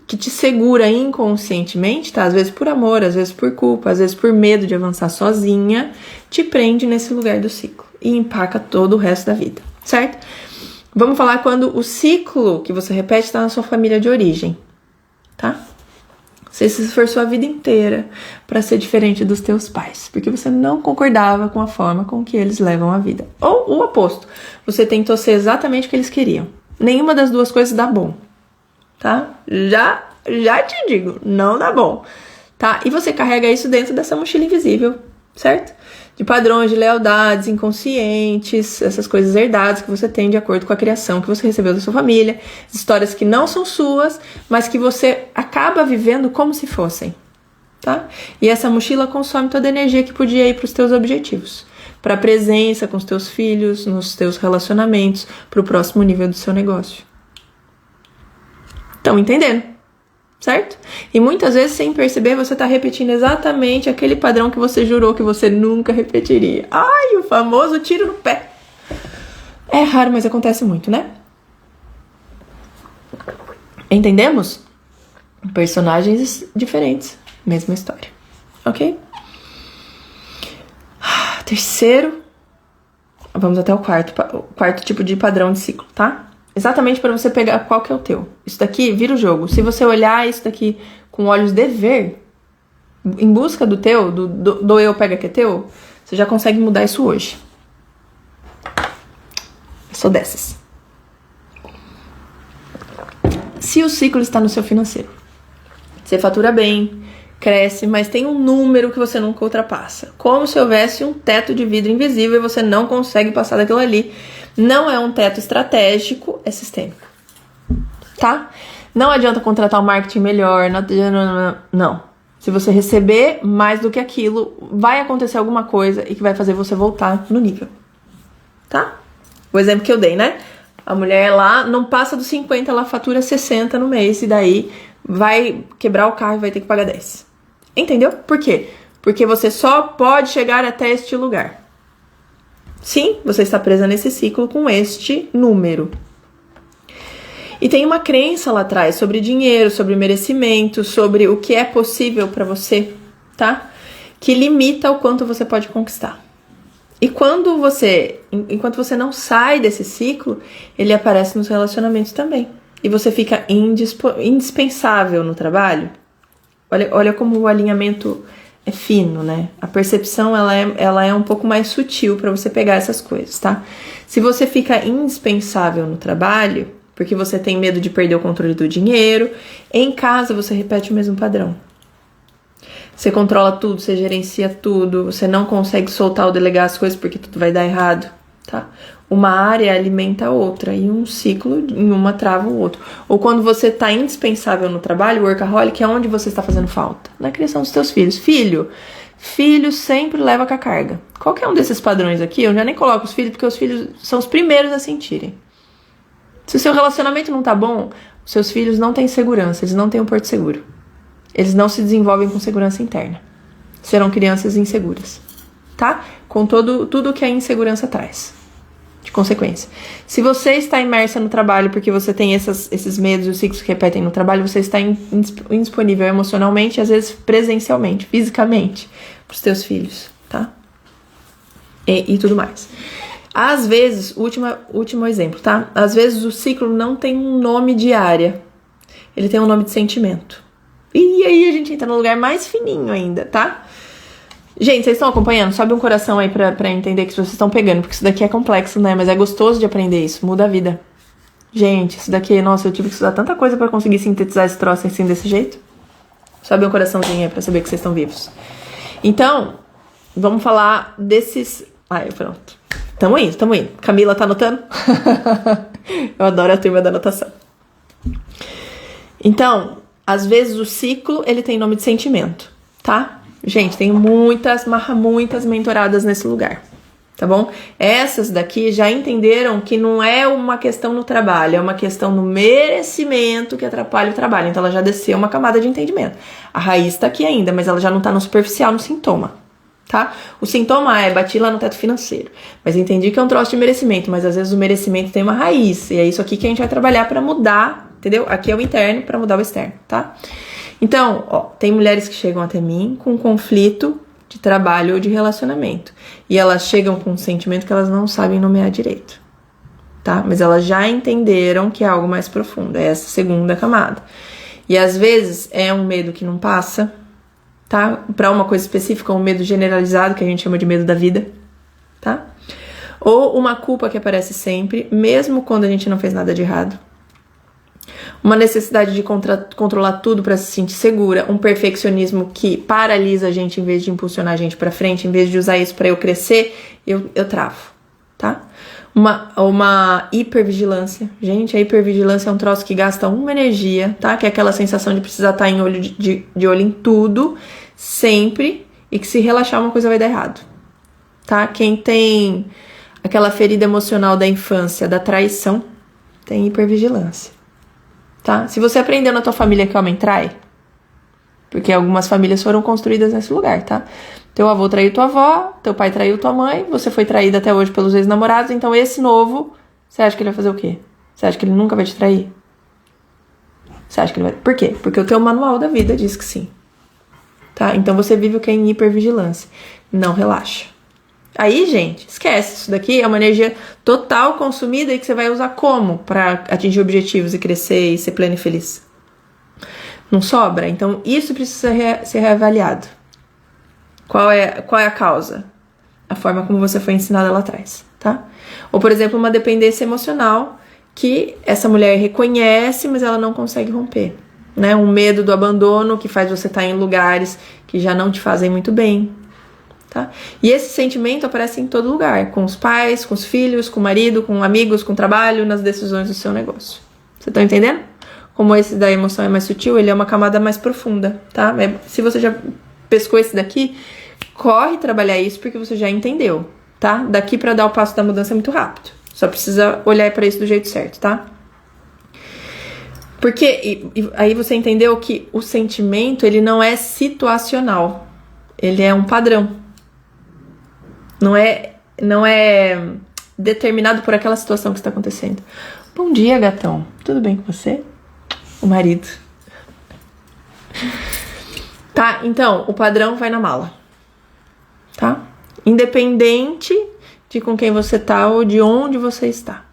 que te segura inconscientemente, tá? Às vezes por amor, às vezes por culpa, às vezes por medo de avançar sozinha, te prende nesse lugar do ciclo e empaca todo o resto da vida, certo? Vamos falar quando o ciclo que você repete está na sua família de origem, tá? Você se esforçou a vida inteira para ser diferente dos teus pais, porque você não concordava com a forma com que eles levam a vida. Ou o oposto, você tentou ser exatamente o que eles queriam. Nenhuma das duas coisas dá bom, tá? Já te digo, não dá bom, tá? E você carrega isso dentro dessa mochila invisível, certo? De padrões, de lealdades inconscientes, essas coisas herdadas que você tem de acordo com a criação que você recebeu da sua família, histórias que não são suas, mas que você acaba vivendo como se fossem, tá? E essa mochila consome toda a energia que podia ir para os teus objetivos, para a presença com os teus filhos, nos teus relacionamentos, para o próximo nível do seu negócio. Estão entendendo? Certo? E muitas vezes, sem perceber, você está repetindo exatamente aquele padrão que você jurou que você nunca repetiria. Ai, o famoso tiro no pé. É raro, mas acontece muito, né? Entendemos? Personagens diferentes, mesma história. Ok? Terceiro, vamos até o quarto tipo de padrão de ciclo, tá? Exatamente para você pegar qual que é o teu. Isso daqui vira o jogo. Se você olhar isso daqui com olhos de ver, em busca do teu, do eu pega que é teu, você já consegue mudar isso hoje. Eu sou dessas. Se o ciclo está no seu financeiro, você fatura bem, cresce, mas tem um número que você nunca ultrapassa. Como se houvesse um teto de vidro invisível e você não consegue passar daquilo ali. Não é um teto estratégico, é sistêmico. Tá? Não adianta contratar um marketing melhor, não. Se você receber mais do que aquilo, vai acontecer alguma coisa e que vai fazer você voltar no nível. Tá? O exemplo que eu dei, né? A mulher lá não passa dos 50, ela fatura 60 no mês e daí vai quebrar o carro e vai ter que pagar 10. Entendeu? Por quê? Porque você só pode chegar até este lugar. Sim, você está presa nesse ciclo com este número. E tem uma crença lá atrás sobre dinheiro, sobre merecimento, sobre o que é possível para você, tá? Que limita o quanto você pode conquistar. E enquanto você não sai desse ciclo, ele aparece nos relacionamentos também. E você fica indispensável no trabalho. Olha como o alinhamento é fino, né? A percepção, ela é um pouco mais sutil para você pegar essas coisas, tá? Se você fica indispensável no trabalho, porque você tem medo de perder o controle do dinheiro, em casa você repete o mesmo padrão. Você controla tudo, você gerencia tudo, você não consegue soltar ou delegar as coisas porque tudo vai dar errado, tá? Uma área alimenta a outra e um ciclo em uma trava o outro. Ou quando você está indispensável no trabalho, o workaholic, é onde você está fazendo falta? Na criação dos teus filhos. Filho sempre leva com a carga. Qualquer um desses padrões aqui, eu já nem coloco os filhos, porque os filhos são os primeiros a sentirem. Se o seu relacionamento não tá bom, os seus filhos não têm segurança, eles não têm um porto seguro. Eles não se desenvolvem com segurança interna. Serão crianças inseguras, tá? Com tudo que a insegurança traz, de consequência. Se você está imersa no trabalho porque você tem esses medos e os ciclos que repetem no trabalho, você está indisponível emocionalmente, às vezes presencialmente, fisicamente, para os teus filhos, tá? E tudo mais. Às vezes, último exemplo, tá? Às vezes o ciclo não tem um nome de área, ele tem um nome de sentimento. E aí a gente entra no lugar mais fininho ainda, tá? Gente, vocês estão acompanhando? Sobe um coração aí pra entender que vocês estão pegando, porque isso daqui é complexo, né? Mas é gostoso de aprender isso, muda a vida. Gente, isso daqui, nossa, eu tive que estudar tanta coisa pra conseguir sintetizar esse troço assim, desse jeito. Sobe um coraçãozinho aí pra saber que vocês estão vivos. Então, vamos falar desses... Ai, pronto. Tamo indo. Camila, tá anotando? Eu adoro a turma da anotação. Então, às vezes o ciclo, ele tem nome de sentimento, tá? Gente, tem muitas mentoradas nesse lugar, tá bom? Essas daqui já entenderam que não é uma questão no trabalho, é uma questão no merecimento que atrapalha o trabalho. Então ela já desceu uma camada de entendimento. A raiz tá aqui ainda, mas ela já não tá no superficial, no sintoma, tá? O sintoma é bati lá no teto financeiro, mas entendi que é um troço de merecimento, mas às vezes o merecimento tem uma raiz, e é isso aqui que a gente vai trabalhar pra mudar, entendeu? Aqui é o interno pra mudar o externo, tá? Então, ó, tem mulheres que chegam até mim com conflito de trabalho ou de relacionamento. E elas chegam com um sentimento que elas não sabem nomear direito, tá? Mas elas já entenderam que é algo mais profundo, é essa segunda camada. E às vezes é um medo que não passa, tá? Pra uma coisa específica, um medo generalizado, que a gente chama de medo da vida, tá? Ou uma culpa que aparece sempre, mesmo quando a gente não fez nada de errado. Uma necessidade de controlar tudo para se sentir segura, um perfeccionismo que paralisa a gente em vez de impulsionar a gente para frente, em vez de usar isso para eu crescer, eu travo, tá? Uma hipervigilância. Gente, a hipervigilância é um troço que gasta uma energia, tá? Que é aquela sensação de precisar estar em olho de olho em tudo, sempre, e que se relaxar uma coisa vai dar errado, tá? Quem tem aquela ferida emocional da infância, da traição, tem hipervigilância. Tá? Se você aprendeu na tua família que homem trai, porque algumas famílias foram construídas nesse lugar, tá? Teu avô traiu tua avó, teu pai traiu tua mãe, você foi traída até hoje pelos ex-namorados, então esse novo, você acha que ele vai fazer o quê? Você acha que ele nunca vai te trair? Você acha que ele vai... Por quê? Porque o teu manual da vida diz que sim. Tá? Então você vive o que é em hipervigilância. Não relaxa. Aí, gente, esquece. Isso daqui é uma energia total consumida e que você vai usar como para atingir objetivos e crescer e ser pleno e feliz? Não sobra? Então, isso precisa ser reavaliado. Qual é a causa? A forma como você foi ensinada lá atrás, tá? Ou, por exemplo, uma dependência emocional que essa mulher reconhece, mas ela não consegue romper, né? Um medo do abandono que faz você estar em lugares que já não te fazem muito bem, tá? E esse sentimento aparece em todo lugar, com os pais, com os filhos, com o marido, com amigos, com o trabalho, nas decisões do seu negócio. Você tá entendendo? Como esse da emoção é mais sutil, ele é uma camada mais profunda, tá? Se você já pescou esse daqui, corre trabalhar isso porque você já entendeu, tá? Daqui pra dar o passo da mudança é muito rápido. Só precisa olhar pra isso do jeito certo, tá? Porque aí você entendeu que o sentimento, ele não é situacional. Ele é um padrão. Não é determinado por aquela situação que está acontecendo. Bom dia, gatão. Tudo bem com você? O marido. Tá? Então, o padrão vai na mala. Tá? Independente de com quem você tá ou de onde você está.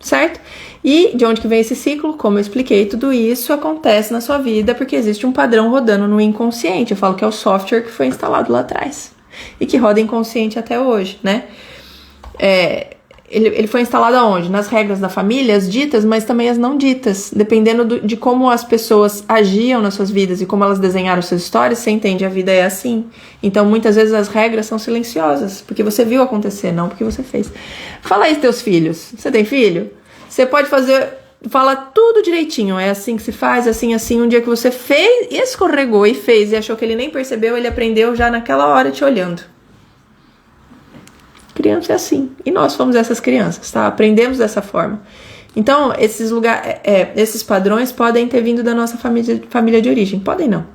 Certo? E de onde que vem esse ciclo? Como eu expliquei, tudo isso acontece na sua vida porque existe um padrão rodando no inconsciente. Eu falo que é o software que foi instalado lá atrás e que roda inconsciente até hoje, né? Ele foi instalado aonde? Nas regras da família, as ditas, mas também as não ditas. Dependendo de como as pessoas agiam nas suas vidas e como elas desenharam suas histórias, você entende, a vida é assim. Então, muitas vezes as regras são silenciosas, porque você viu acontecer, não porque você fez. Fala aí, teus filhos. Você tem filho? Você pode fala tudo direitinho. É assim que se faz, assim. Um dia que você fez, escorregou e fez e achou que ele nem percebeu, ele aprendeu já naquela hora te olhando. Criança é assim. E nós fomos essas crianças, tá? Aprendemos dessa forma. Então, esses padrões podem ter vindo da nossa família de origem. Podem não.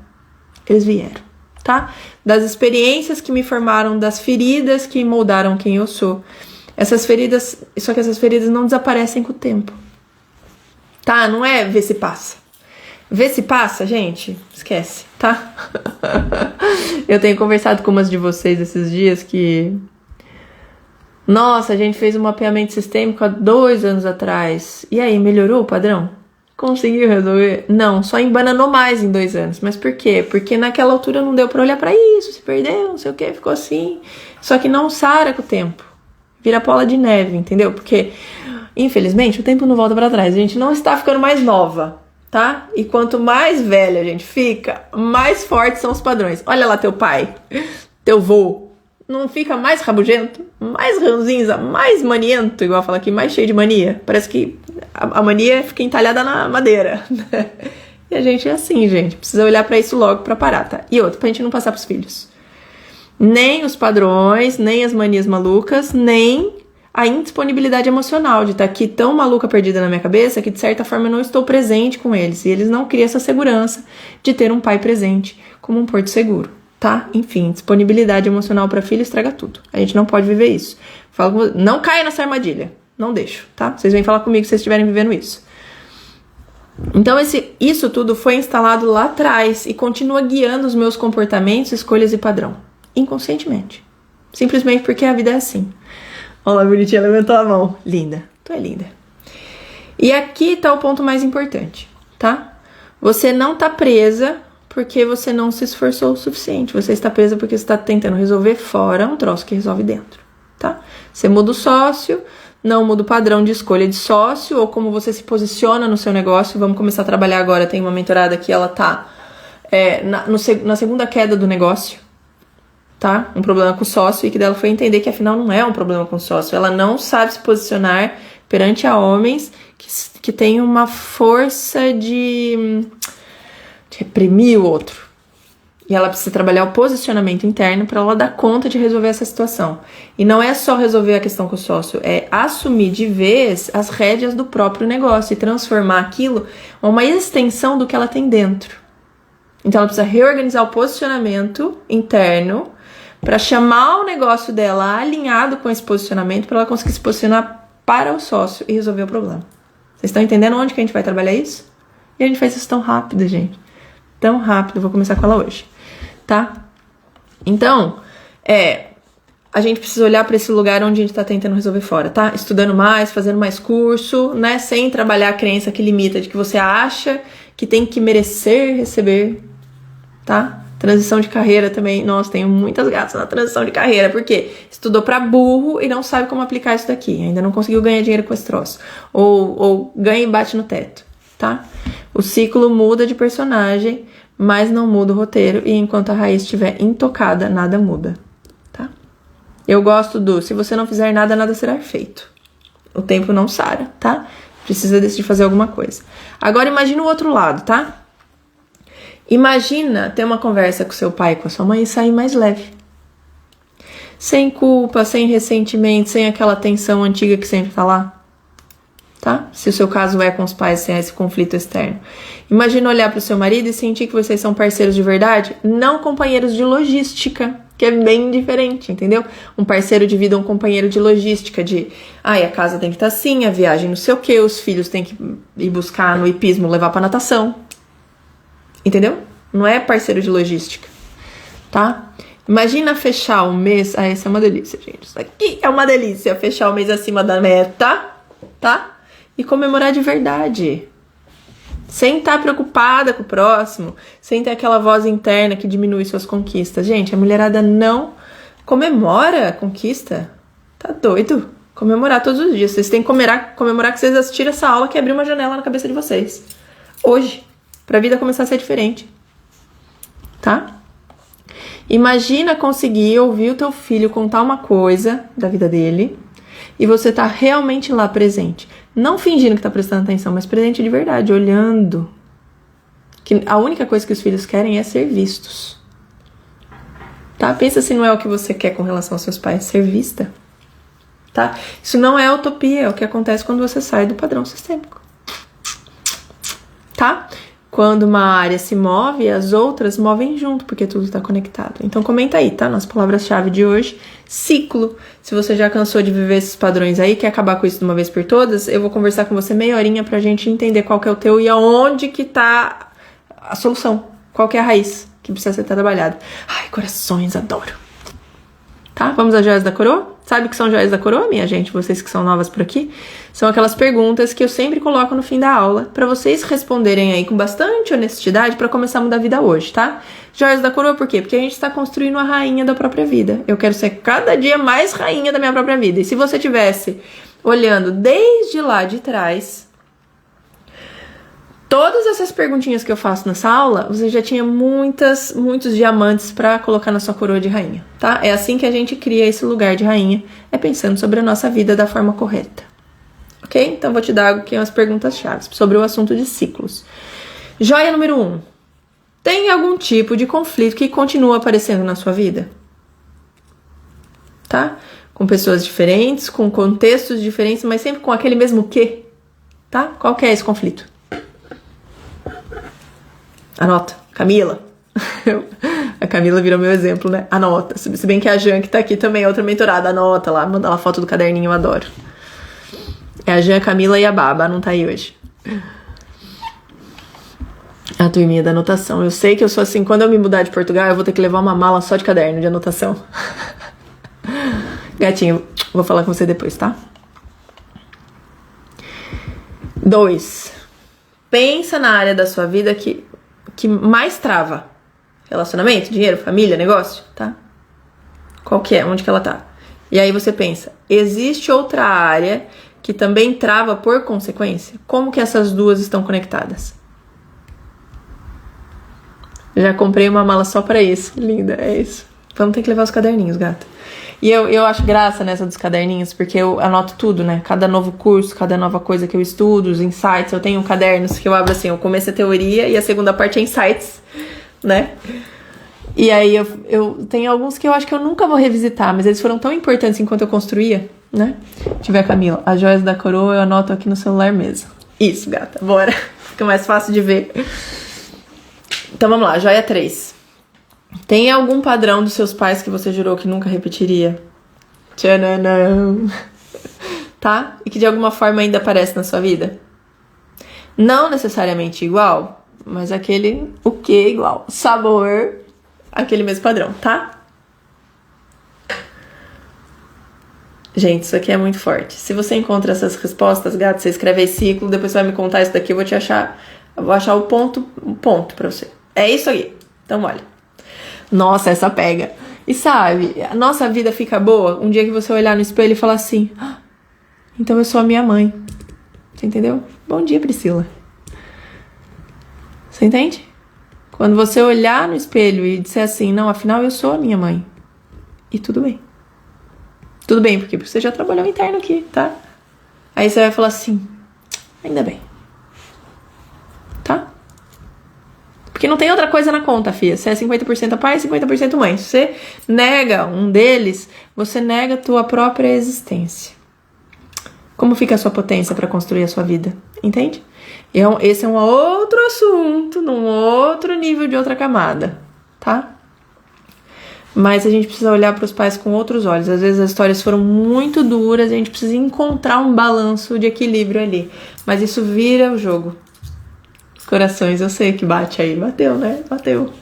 Eles vieram, tá? Das experiências que me formaram, das feridas que moldaram quem eu sou. Só que essas feridas não desaparecem com o tempo. Tá? Não é ver se passa. Ver se passa, gente, esquece, tá? Eu tenho conversado com umas de vocês esses dias que... Nossa, a gente fez um mapeamento sistêmico há 2 anos atrás. E aí, melhorou o padrão? Conseguiu resolver? Não, só embananou mais em 2 anos. Mas por quê? Porque naquela altura não deu pra olhar pra isso, se perdeu, não sei o que, ficou assim. Só que não sara com o tempo. Vira bola de neve, entendeu? Porque, infelizmente, o tempo não volta pra trás. A gente não está ficando mais nova, tá? E quanto mais velha a gente fica, mais fortes são os padrões. Olha lá teu pai, teu vô. Não fica mais rabugento, mais ranzinza, mais maniento, igual fala aqui, mais cheio de mania. Parece que a mania fica entalhada na madeira. E a gente é assim, gente. Precisa olhar pra isso logo pra parar, tá? E outra, pra gente não passar pros filhos. Nem os padrões, nem as manias malucas, nem a indisponibilidade emocional de estar aqui tão maluca, perdida na minha cabeça, que de certa forma eu não estou presente com eles. E eles não criam essa segurança de ter um pai presente como um porto seguro, tá? Enfim, disponibilidade emocional para filho estraga tudo. A gente não pode viver isso. Não caia nessa armadilha. Não deixo, tá? Vocês vêm falar comigo se vocês estiverem vivendo isso. Então, isso tudo foi instalado lá atrás e continua guiando os meus comportamentos, escolhas e padrão. Inconscientemente. Simplesmente porque a vida é assim. Olha lá, bonitinha, levantou a mão. Linda. Tu é linda. E aqui tá o ponto mais importante, tá? Você não tá presa porque você não se esforçou o suficiente. Você está presa porque você está tentando resolver fora um troço que resolve dentro, tá? Você muda o sócio, não muda o padrão de escolha de sócio ou como você se posiciona no seu negócio. Vamos começar a trabalhar agora. Tem uma mentorada que ela tá na segunda queda do negócio, tá? Um problema com o sócio, e que dela foi entender que afinal não é um problema com o sócio. Ela não sabe se posicionar perante a homens que tem uma força de reprimir o outro. E ela precisa trabalhar o posicionamento interno para ela dar conta de resolver essa situação. E não é só resolver a questão com o sócio, é assumir de vez as rédeas do próprio negócio e transformar aquilo em uma extensão do que ela tem dentro. Então ela precisa reorganizar o posicionamento interno para chamar o negócio dela alinhado com esse posicionamento, para ela conseguir se posicionar para o sócio e resolver o problema. Vocês estão entendendo onde que a gente vai trabalhar isso? E a gente faz isso tão rápido, gente. Tão rápido. Vou começar com ela hoje, tá? Então, a gente precisa olhar para esse lugar onde a gente tá tentando resolver fora, tá? Estudando mais, fazendo mais curso, né? Sem trabalhar a crença que limita, de que você acha que tem que merecer receber, tá? Transição de carreira também. Nossa, tenho muitas gatas na transição de carreira. Por quê? Estudou pra burro e não sabe como aplicar isso daqui. Ainda não conseguiu ganhar dinheiro com esse troço. Ou ganha e bate no teto, tá? O ciclo muda de personagem, mas não muda o roteiro. E enquanto a raiz estiver intocada, nada muda, tá? Eu gosto se você não fizer nada, nada será feito. O tempo não sara, tá? Precisa decidir fazer alguma coisa. Agora imagina o outro lado, tá? Imagina ter uma conversa com seu pai e com a sua mãe e sair mais leve. Sem culpa, sem ressentimento, sem aquela tensão antiga que sempre tá lá. Tá? Se o seu caso é com os pais, sem esse conflito externo. Imagina olhar pro seu marido e sentir que vocês são parceiros de verdade, não companheiros de logística, que é bem diferente, entendeu? Um parceiro de vida, um companheiro de logística, a casa tem que estar assim, a viagem não sei o que, os filhos tem que ir buscar no hipismo, levar pra natação. Entendeu? Não é parceiro de logística, tá? Imagina fechar o mês... essa é uma delícia, gente. Isso aqui é uma delícia. Fechar o mês acima da meta, tá? E comemorar de verdade. Sem estar preocupada com o próximo. Sem ter aquela voz interna que diminui suas conquistas. Gente, a mulherada não comemora a conquista. Tá doido? Comemorar todos os dias. Vocês têm que comemorar que vocês assistiram essa aula que abriu uma janela na cabeça de vocês. Hoje. Pra vida começar a ser diferente. Tá? Imagina conseguir ouvir o teu filho contar uma coisa da vida dele e você tá realmente lá presente. Não fingindo que tá prestando atenção, mas presente de verdade, olhando. Que a única coisa que os filhos querem é ser vistos. Tá? Pensa se não é o que você quer com relação aos seus pais, ser vista. Tá? Isso não é utopia, é o que acontece quando você sai do padrão sistêmico. Tá? Quando uma área se move, as outras movem junto, porque tudo está conectado. Então comenta aí, tá? Nas palavras-chave de hoje, ciclo. Se você já cansou de viver esses padrões aí, quer acabar com isso de uma vez por todas, eu vou conversar com você meia horinha pra gente entender qual que é o teu e aonde que tá a solução. Qual que é a raiz que precisa ser trabalhada. Ai, corações, adoro. Tá? Vamos às joias da coroa? Sabe o que são joias da coroa, minha gente? Vocês que são novas por aqui? São aquelas perguntas que eu sempre coloco no fim da aula para vocês responderem aí com bastante honestidade para começar a mudar a vida hoje, tá? Joias da coroa por quê? Porque a gente está construindo a rainha da própria vida. Eu quero ser cada dia mais rainha da minha própria vida. E se você tivesse olhando desde lá de trás, todas essas perguntinhas que eu faço nessa aula, você já tinha muitos diamantes pra colocar na sua coroa de rainha, tá? É assim que a gente cria esse lugar de rainha, é pensando sobre a nossa vida da forma correta. Ok? Então vou te dar aqui umas perguntas-chave sobre o assunto de ciclos. Joia número 1. Tem algum tipo de conflito que continua aparecendo na sua vida? tá? Com pessoas diferentes, com contextos diferentes, mas sempre com aquele mesmo quê, tá? Qual que é esse conflito? Anota, Camila. A Camila virou meu exemplo, né? Anota. Se bem que a Jan, que tá aqui também, é outra mentorada, anota lá, manda lá a foto do caderninho, eu adoro. É a Jan, a Camila e a Baba, não tá aí hoje. A turminha da anotação. Eu sei que eu sou assim, quando eu me mudar de Portugal, eu vou ter que levar uma mala só de caderno de anotação. Gatinho, vou falar com você depois, tá? 2. Pensa na área da sua vida que mais trava. Relacionamento, dinheiro, família, negócio, tá? Qual que é? Onde que ela tá? E aí você pensa, existe outra área que também trava por consequência? Como que essas duas estão conectadas? Já comprei uma mala só pra isso. Linda, é isso. Vamos ter que levar os caderninhos, gata. E eu acho graça nessa dos caderninhos, porque eu anoto tudo, né? Cada novo curso, cada nova coisa que eu estudo, os insights. Eu tenho cadernos que eu abro assim, o começo é teoria e a segunda parte é insights, né? E aí eu tenho alguns que eu acho que eu nunca vou revisitar, mas eles foram tão importantes enquanto eu construía, né? Deixa eu ver a Camila. As joias da coroa eu anoto aqui no celular mesmo. Isso, gata, bora. Fica mais fácil de ver. Então vamos lá, joia 3. Tem algum padrão dos seus pais que você jurou que nunca repetiria? Tchananã. Tá? E que de alguma forma ainda aparece na sua vida? Não necessariamente igual, mas aquele o que igual. Sabor, aquele mesmo padrão, tá? Gente, isso aqui é muito forte. Se você encontra essas respostas, gato, você escreve aí ciclo, depois você vai me contar isso daqui, eu vou achar o ponto pra você. É isso aí. Então, olha. Nossa, essa pega. E sabe, a nossa vida fica boa um dia que você olhar no espelho e falar assim, então eu sou a minha mãe. Você entendeu? Bom dia, Priscila. Você entende? Quando você olhar no espelho e disser assim, não, afinal eu sou a minha mãe. E tudo bem. Tudo bem, porque você já trabalhou interno aqui, tá? Aí você vai falar assim, ainda bem. Tá? Porque não tem outra coisa na conta, filha. Você é 50% pai e 50% mãe. Se você nega um deles, você nega a tua própria existência. Como fica a sua potência para construir a sua vida? Entende? Esse é um outro assunto, num outro nível de outra camada, tá? Mas a gente precisa olhar para os pais com outros olhos. Às vezes as histórias foram muito duras e a gente precisa encontrar um balanço de equilíbrio ali. Mas isso vira o jogo. Corações, eu sei que bate aí. Bateu, né? Bateu.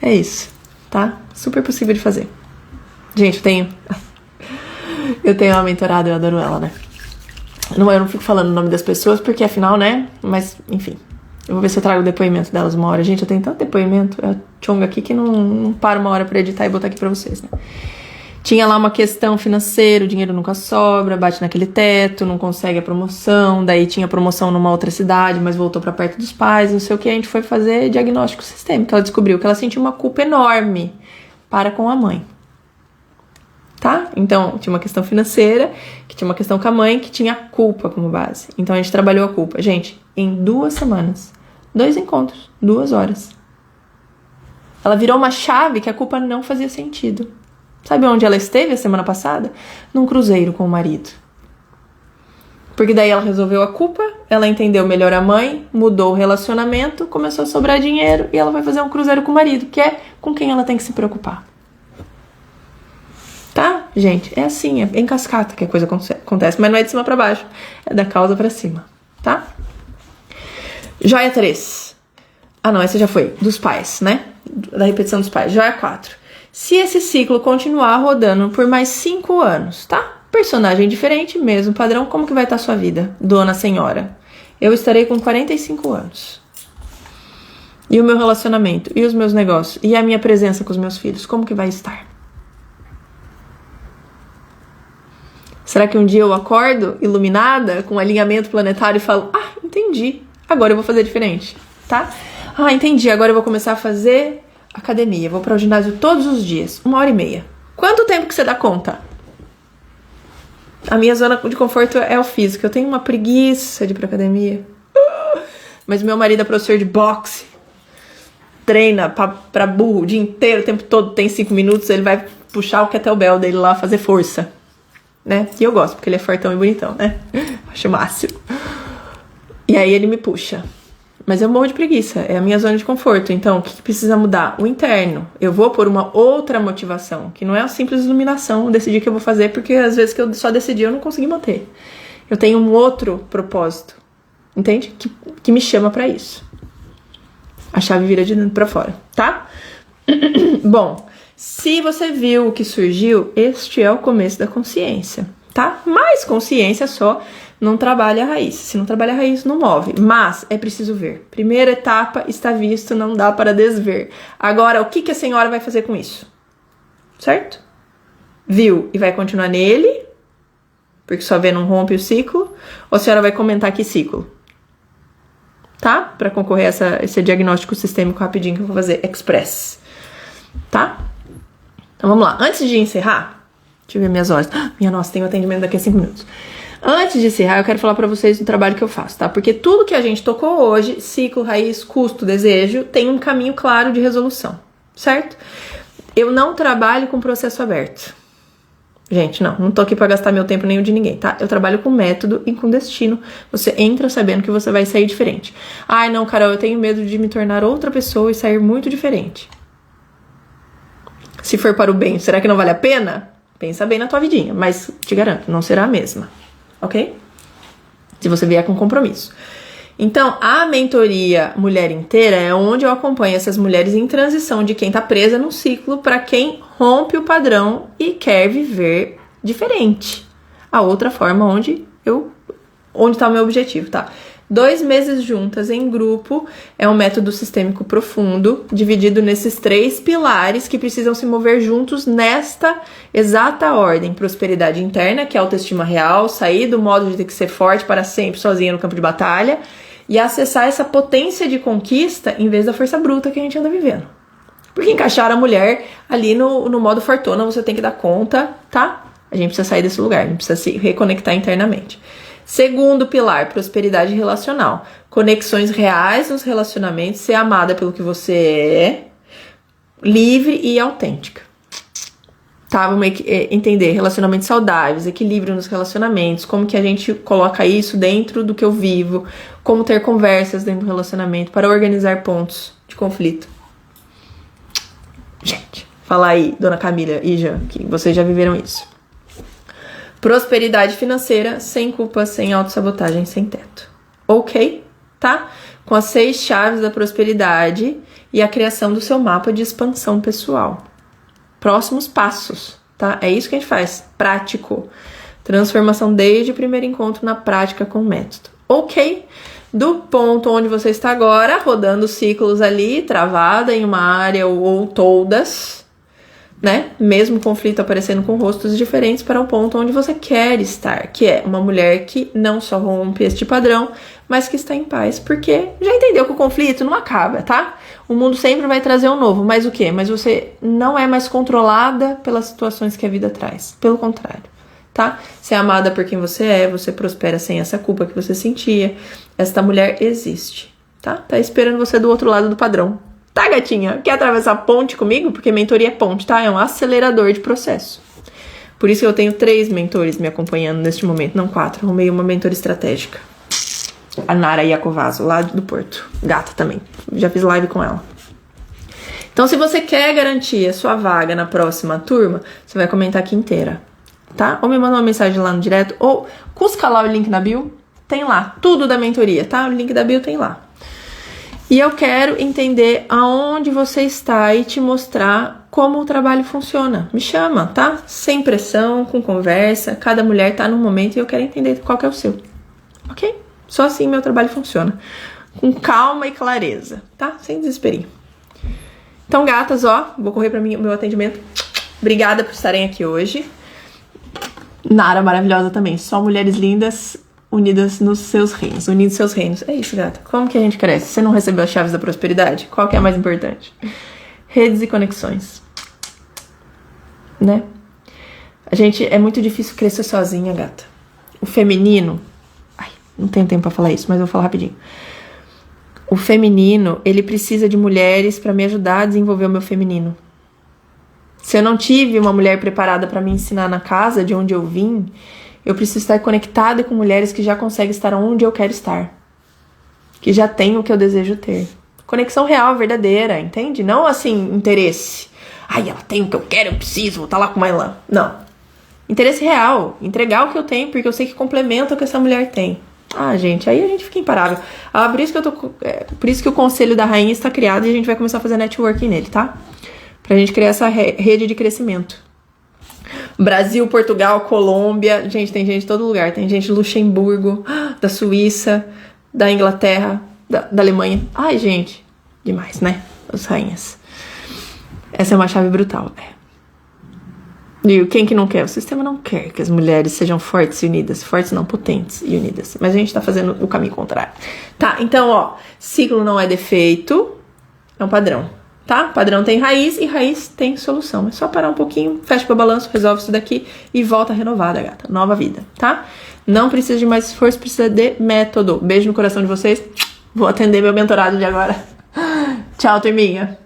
É isso, tá? Super possível de fazer. Gente, eu tenho uma mentorada, eu adoro ela, né? Eu não fico falando o nome das pessoas, porque afinal, né? Mas, enfim. Eu vou ver se eu trago o depoimento delas uma hora. Gente, eu tenho tanto depoimento. Eu chongo aqui que não paro uma hora pra editar e botar aqui pra vocês, né? Tinha lá uma questão financeira, o dinheiro nunca sobra, bate naquele teto, não consegue a promoção, daí tinha promoção numa outra cidade, mas voltou pra perto dos pais, não sei o que, a gente foi fazer diagnóstico sistêmico. Ela descobriu que ela sentiu uma culpa enorme para com a mãe. Tá? Então, tinha uma questão financeira, que tinha uma questão com a mãe, que tinha culpa como base. Então, a gente trabalhou a culpa. Gente, em 2 semanas, 2 encontros, 2 horas. Ela virou uma chave que a culpa não fazia sentido. Sabe onde ela esteve a semana passada? Num cruzeiro com o marido. Porque daí ela resolveu a culpa, ela entendeu melhor a mãe, mudou o relacionamento, começou a sobrar dinheiro e ela vai fazer um cruzeiro com o marido, que é com quem ela tem que se preocupar. Tá? Gente, é assim, é em cascata que a coisa acontece, mas não é de cima pra baixo, é da causa pra cima, tá? Joia 3. Ah, não, essa já foi, dos pais, né? Da repetição dos pais. Joia 4. Se esse ciclo continuar rodando por mais 5 anos, tá? Personagem diferente, mesmo padrão, como que vai estar a sua vida, dona senhora? Eu estarei com 45 anos. E o meu relacionamento, e os meus negócios, e a minha presença com os meus filhos, como que vai estar? Será que um dia eu acordo iluminada, com um alinhamento planetário e falo, entendi, agora eu vou fazer diferente, tá? Entendi, agora eu vou começar a fazer academia, vou para o ginásio todos os dias, 1h30. Quanto tempo que você dá conta? A minha zona de conforto é o físico, eu tenho uma preguiça de ir pra academia. Mas meu marido é professor de boxe, treina pra burro o dia inteiro, o tempo todo, tem 5 minutos, ele vai puxar o kettlebell dele lá, fazer força, né? E eu gosto, porque ele é fortão e bonitão, né? Acho o máximo. E aí ele me puxa. Mas eu morro de preguiça, é a minha zona de conforto. Então, o que precisa mudar? O interno. Eu vou por uma outra motivação, que não é a simples iluminação, decidir que eu vou fazer, porque às vezes que eu só decidi eu não consegui manter. Eu tenho um outro propósito, entende? Que me chama pra isso. A chave vira de dentro pra fora, tá? Bom, se você viu o que surgiu, este é o começo da consciência, tá? Mas consciência só não trabalha a raiz. Se não trabalha a raiz, não move. Mas é preciso ver. Primeira etapa está visto, não dá para desver. Agora, o que a senhora vai fazer com isso? Certo? Viu e vai continuar nele, porque só vê não rompe o ciclo, ou a senhora vai comentar que ciclo? Tá? Para concorrer a esse diagnóstico sistêmico rapidinho que eu vou fazer, express. Tá? Então vamos lá. Antes de encerrar, deixa eu ver minhas horas. Minha nossa, tem um atendimento daqui a 5 minutos. Antes de encerrar, eu quero falar pra vocês do trabalho que eu faço, tá? Porque tudo que a gente tocou hoje, ciclo, raiz, custo, desejo, tem um caminho claro de resolução, certo? Eu não trabalho com processo aberto. Gente, não tô aqui pra gastar meu tempo nem o de ninguém, tá? Eu trabalho com método e com destino. Você entra sabendo que você vai sair diferente. Ai, não, Carol, eu tenho medo de me tornar outra pessoa e sair muito diferente. Se for para o bem, será que não vale a pena? Pensa bem na tua vidinha, mas te garanto, não será a mesma. Ok? Se você vier com compromisso. Então, a mentoria Mulher Inteira é onde eu acompanho essas mulheres em transição de quem tá presa num ciclo para quem rompe o padrão e quer viver diferente. A outra forma onde tá o meu objetivo, tá? 2 meses juntas em grupo é um método sistêmico profundo, dividido nesses 3 pilares que precisam se mover juntos nesta exata ordem. Prosperidade interna, que é a autoestima real, sair do modo de ter que ser forte para sempre sozinha no campo de batalha e acessar essa potência de conquista em vez da força bruta que a gente anda vivendo. Porque encaixar a mulher ali no modo fortuna, você tem que dar conta, tá? A gente precisa sair desse lugar, a gente precisa se reconectar internamente. Segundo pilar, prosperidade relacional. Conexões reais nos relacionamentos, ser amada pelo que você é, livre e autêntica. Tá? Vamos entender relacionamentos saudáveis, equilíbrio nos relacionamentos, como que a gente coloca isso dentro do que eu vivo, como ter conversas dentro do relacionamento para organizar pontos de conflito. Gente, fala aí, dona Camila e Jean, que vocês já viveram isso. Prosperidade financeira, sem culpa, sem autossabotagem, sem teto. Ok? Tá? Com as 6 chaves da prosperidade e a criação do seu mapa de expansão pessoal. Próximos passos, tá? É isso que a gente faz. Prático. Transformação desde o primeiro encontro na prática com o método. Ok? Do ponto onde você está agora, rodando ciclos ali, travada em uma área ou todas, né? Mesmo conflito aparecendo com rostos diferentes para o ponto onde você quer estar, que é uma mulher que não só rompe este padrão, mas que está em paz, porque já entendeu que o conflito não acaba, tá? O mundo sempre vai trazer um novo, mas o quê? Mas você não é mais controlada pelas situações que a vida traz, pelo contrário, tá? Você é amada por quem você é, você prospera sem essa culpa que você sentia, esta mulher existe, tá? Tá esperando você do outro lado do padrão. Tá, gatinha? Quer atravessar a ponte comigo? Porque mentoria é ponte, tá? É um acelerador de processo. Por isso que eu tenho 3 mentores me acompanhando neste momento, não 4. Arrumei uma mentora estratégica. A Nara Iacovaso, lá do Porto. Gata também. Já fiz live com ela. Então, se você quer garantir a sua vaga na próxima turma, você vai comentar aqui inteira, tá? Ou me manda uma mensagem lá no direto, ou cusca lá o link na bio. Tem lá, tudo da mentoria, tá? O link da bio tem lá. E eu quero entender aonde você está e te mostrar como o trabalho funciona. Me chama, tá? Sem pressão, com conversa. Cada mulher tá num momento e eu quero entender qual que é o seu. Ok? Só assim meu trabalho funciona. Com calma e clareza, tá? Sem desesperinho. Então, gatas, ó, vou correr para meu atendimento. Obrigada por estarem aqui hoje. Nara maravilhosa também. Só mulheres lindas unidas nos seus reinos, unindo seus reinos. É isso, gata. Como que a gente cresce? Você não recebeu as chaves da prosperidade? Qual que é a mais importante? Redes e conexões. Né? É muito difícil crescer sozinha, gata. O feminino... Ai, não tenho tempo pra falar isso, mas eu vou falar rapidinho. O feminino, ele precisa de mulheres pra me ajudar a desenvolver o meu feminino. Se eu não tive uma mulher preparada para me ensinar na casa de onde eu vim, eu preciso estar conectada com mulheres que já conseguem estar onde eu quero estar. Que já têm o que eu desejo ter. Conexão real, verdadeira, entende? Não assim, interesse. Ai, ela tem o que eu quero, eu preciso, vou estar lá com ela. Não. Interesse real. Entregar o que eu tenho, porque eu sei que complementa o que essa mulher tem. Ah, gente, aí a gente fica imparável. Ah, por isso que o Conselho da Rainha está criado e a gente vai começar a fazer networking nele, tá? Pra gente criar essa rede de crescimento. Brasil, Portugal, Colômbia. Gente, tem gente de todo lugar. Tem gente de Luxemburgo, da Suíça, da Inglaterra, da Alemanha. Ai, gente, demais, né? As rainhas. Essa é uma chave brutal, né? E quem que não quer? O sistema não quer que as mulheres sejam fortes e unidas. Fortes não, potentes e unidas. Mas a gente tá fazendo o caminho contrário. Tá, então, ó. Ciclo não é defeito. É um padrão, tá? Padrão tem raiz e raiz tem solução. É só parar um pouquinho, fecha pro balanço, resolve isso daqui e volta renovada, gata. Nova vida, tá? Não precisa de mais esforço, precisa de método. Beijo no coração de vocês. Vou atender meu mentorado de agora. Tchau, turminha.